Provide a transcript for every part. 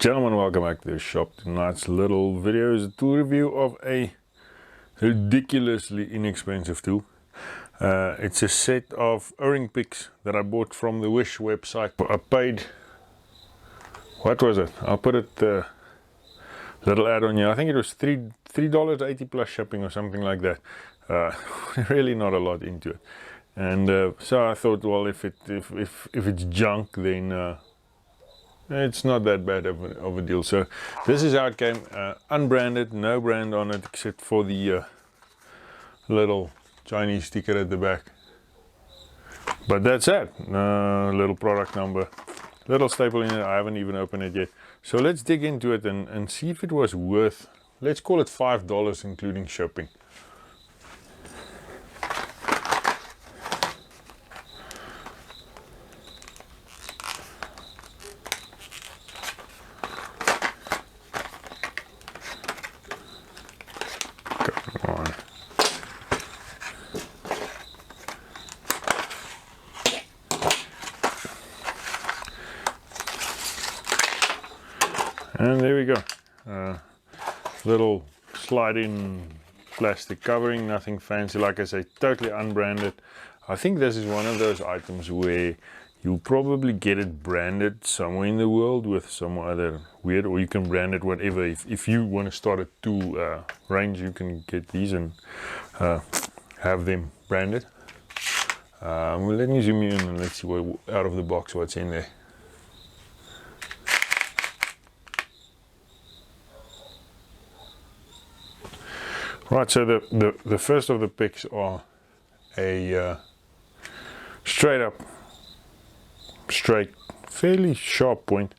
Gentlemen, welcome back to the shop. Tonight's little video is a tool review of a ridiculously inexpensive tool. It's a set of O-ring picks that I bought from the Wish website. I paid, what was it? I'll put it little ad on here. I think it was $3.80 plus shipping or something like that. Really not a lot into it. And so I thought, well, if it's junk, then it's not that bad of a deal. So this is how it came, unbranded, no brand on it except for the little Chinese sticker at the back. But that's it. Little product number, little staple in it. I haven't even opened it yet. So let's dig into it and see if it was worth, let's call it $5 including shipping. And there we go, little slide-in plastic covering, nothing fancy, like I say, totally unbranded. I think this is one of those items where you'll probably get it branded somewhere in the world with some other weird, or you can brand it whatever. If you want to start a tool range, you can get these and have them branded. Well, let me zoom in and let's see what, out of the box, what's in there. Right, so the first of the picks are a straight, fairly sharp point,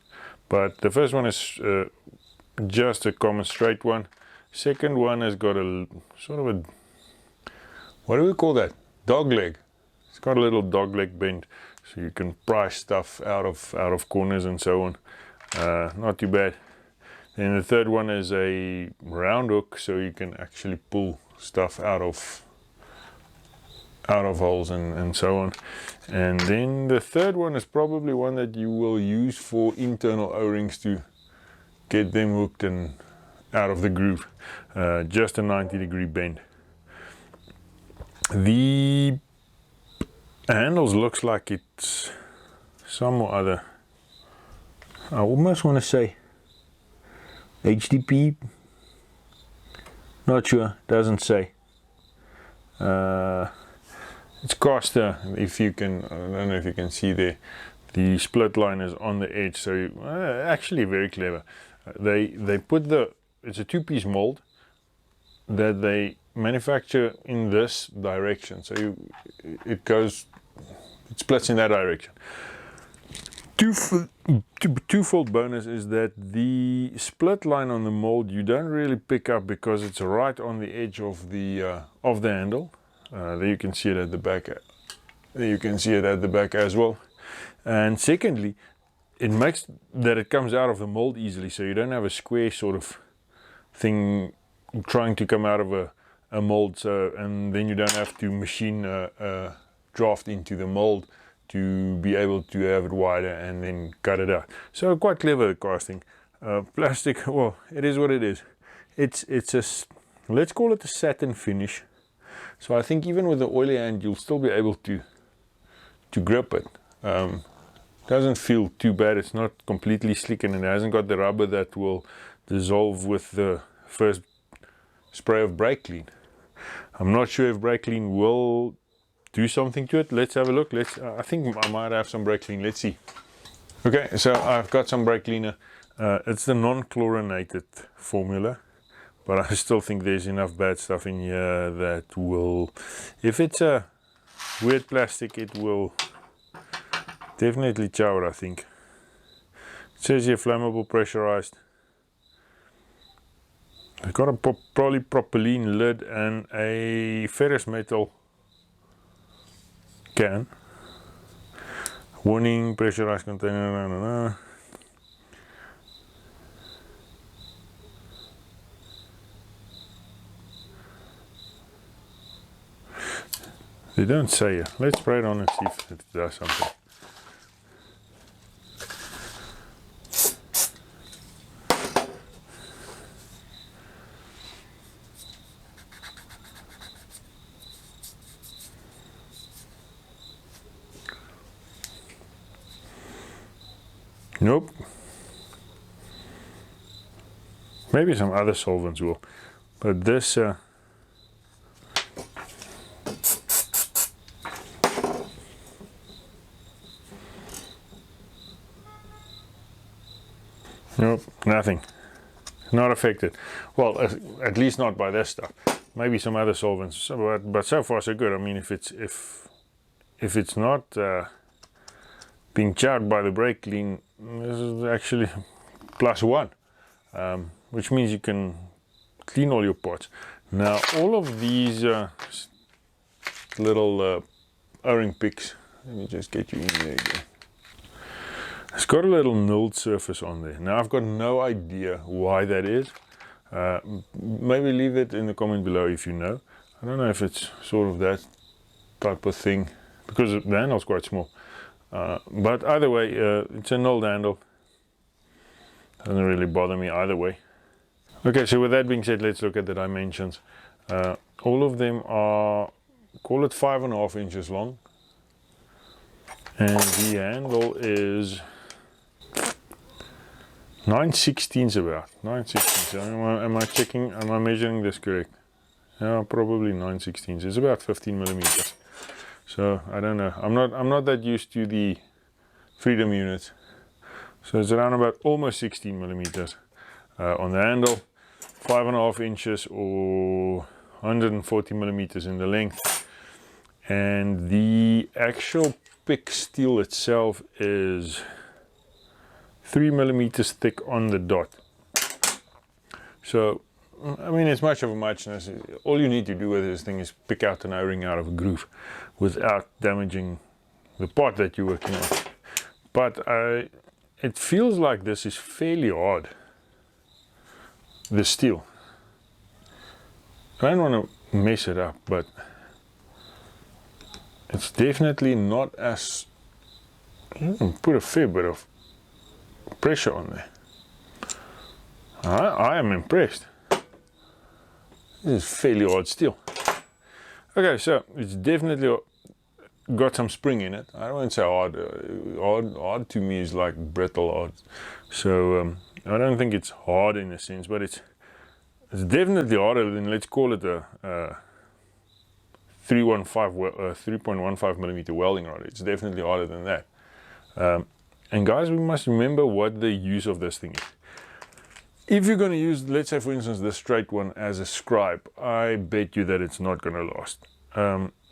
but the first one is just a common straight one. Second one has got a sort of a, what do we call that? Dog leg. It's got a little dog leg bend, so you can pry stuff out of corners and so on. Not too bad. And the third one is a round hook, so you can actually pull stuff out of holes and so on. And then the third one is probably one that you will use for internal O-rings to get them hooked and out of the groove. Just a 90-degree bend. The handles looks like it's some or other, I almost want to say HDP, not sure, doesn't say. It's Caster, if you can, I don't know if you can see there, the split line is on the edge, so you, actually very clever. They put it's a two-piece mold that they manufacture in this direction, so it splits in that direction. Twofold bonus is that the split line on the mold you don't really pick up because it's right on the edge of the handle. There you can see it at the back. There you can see it at the back as well. And secondly, it makes that it comes out of the mold easily, so you don't have a square sort of thing trying to come out of a mold. So, and then you don't have to machine a draft into the mold to be able to have it wider and then cut it out. So quite clever casting. Plastic, well, it is what it is. It's a, let's call it a satin finish. So I think even with the oily hand, you'll still be able to grip it. Doesn't feel too bad. It's not completely slick, and it hasn't got the rubber that will dissolve with the first spray of brake clean. I'm not sure if brake clean will do something to it. Let's have a look. I think I might have some brake clean. Let's see. Okay, so I've got some brake cleaner. It's the non-chlorinated formula, but I still think there's enough bad stuff in here that will, if it's a weird plastic, it will definitely chow it, I think. It says here flammable pressurized. I've got a polypropylene lid and a ferrous metal can. Warning, pressurized container. They don't say it. Let's spray it on and see if it does something. Nope. Maybe some other solvents will, but this nope, nothing. Not affected. Well, at least not by this stuff. Maybe some other solvents, but so far so good. I mean, if it's not being chowed by the brake clean, this is actually +1, which means you can clean all your pots. Now, all of these little O-ring picks. Let me just get you in there again. It's got a little milled surface on there. Now I've got no idea why that is. Maybe leave it in the comment below if you know. I don't know if it's sort of that type of thing, because the handle's quite small. But either way, it's an old handle. Doesn't really bother me either way. Okay, so with that being said, let's look at the dimensions. All of them are, call it 5.5 inches long. And the handle is 9/16 about. 9/16. Am I checking? Am I measuring this correct? Yeah, probably 9/16. It's about 15 millimeters. So I don't know. I'm not that used to the Freedom units. So it's around about almost 16 millimeters on the handle. 5.5 inches or 140 millimeters in the length. And the actual pick steel itself is 3 millimeters thick on the dot. So, I mean, it's much of a muchness. All you need to do with this thing is pick out an O-ring out of a groove without damaging the part that you're working on. But it feels like this is fairly hard, the steel. I don't want to mess it up, but it's definitely not as, you can put a fair bit of pressure on there. I am impressed. This is fairly hard steel. Okay, so it's definitely got some spring in it. I don't want to say hard. Hard to me is like brittle hard. So I don't think it's hard in a sense, but it's definitely harder than, let's call it a 3.15 millimeter welding rod. It's definitely harder than that. And guys, we must remember what the use of this thing is. If you're going to use, let's say for instance, the straight one as a scribe, I bet you that it's not going to last.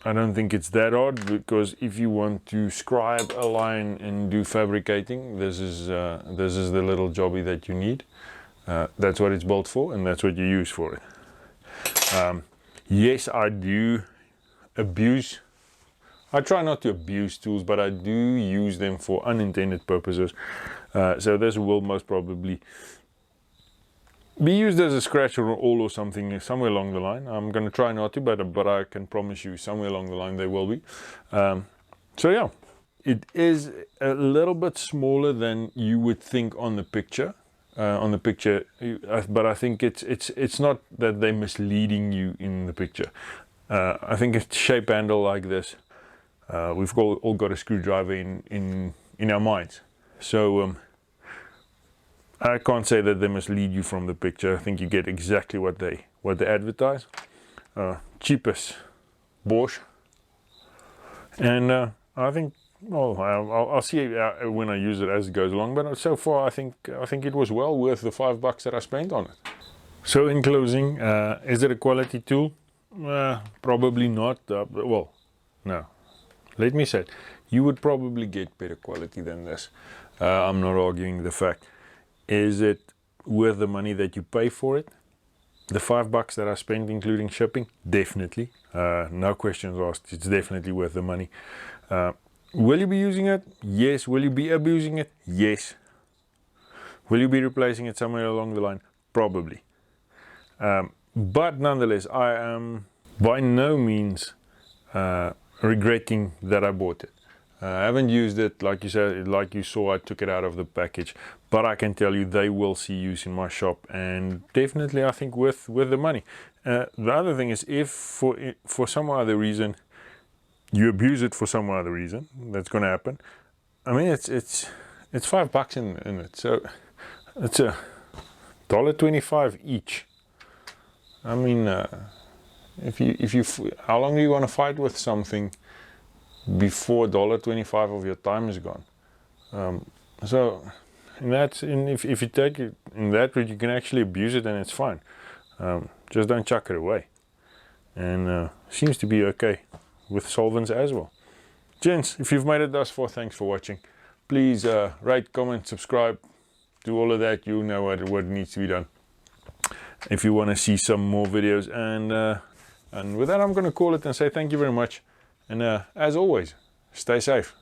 I don't think it's that hard, because if you want to scribe a line and do fabricating, this is the little jobby that you need. That's what it's built for, and that's what you use for it. Yes, I do abuse. I try not to abuse tools, but I do use them for unintended purposes. So this will most probably be used as a scratch or all or something somewhere along the line. I'm going to try not to, but I can promise you somewhere along the line they will be. So yeah, it is a little bit smaller than you would think on the picture. But I think it's not that they're misleading you in the picture. I think a shape handle like this, we've all got a screwdriver in our minds. So I can't say that they mislead you from the picture. I think you get exactly what they advertise. Cheapest Bosch, and I think, well, I'll see when I use it as it goes along. But so far, I think it was well worth the $5 that I spent on it. So in closing, is it a quality tool? Probably not. Well, no. Let me say it. You would probably get better quality than this. I'm not arguing the fact. Is it worth the money that you pay for it? The $5 that I spent, including shipping, definitely. No questions asked. It's definitely worth the money. Will you be using it? Yes. Will you be abusing it? Yes. Will you be replacing it somewhere along the line? Probably. But nonetheless, I am by no means regretting that I bought it. I haven't used it, like you said, like you saw, I took it out of the package, but I can tell you they will see use in my shop, and definitely I think worth the money. The other thing is, if for some other reason you abuse it for some other reason, that's going to happen. I mean, it's it's $5 in it, so it's a $1.25 each. I mean, if you how long do you want to fight with something before $1.25 of your time is gone? So if you take it in that route, you can actually abuse it and it's fine. Just don't chuck it away. And seems to be okay with solvents as well. Gents, if you've made it thus far, thanks for watching. Please rate, comment, subscribe, do all of that. You know what needs to be done if you want to see some more videos. And with that, I'm going to call it and say thank you very much. And as always, stay safe.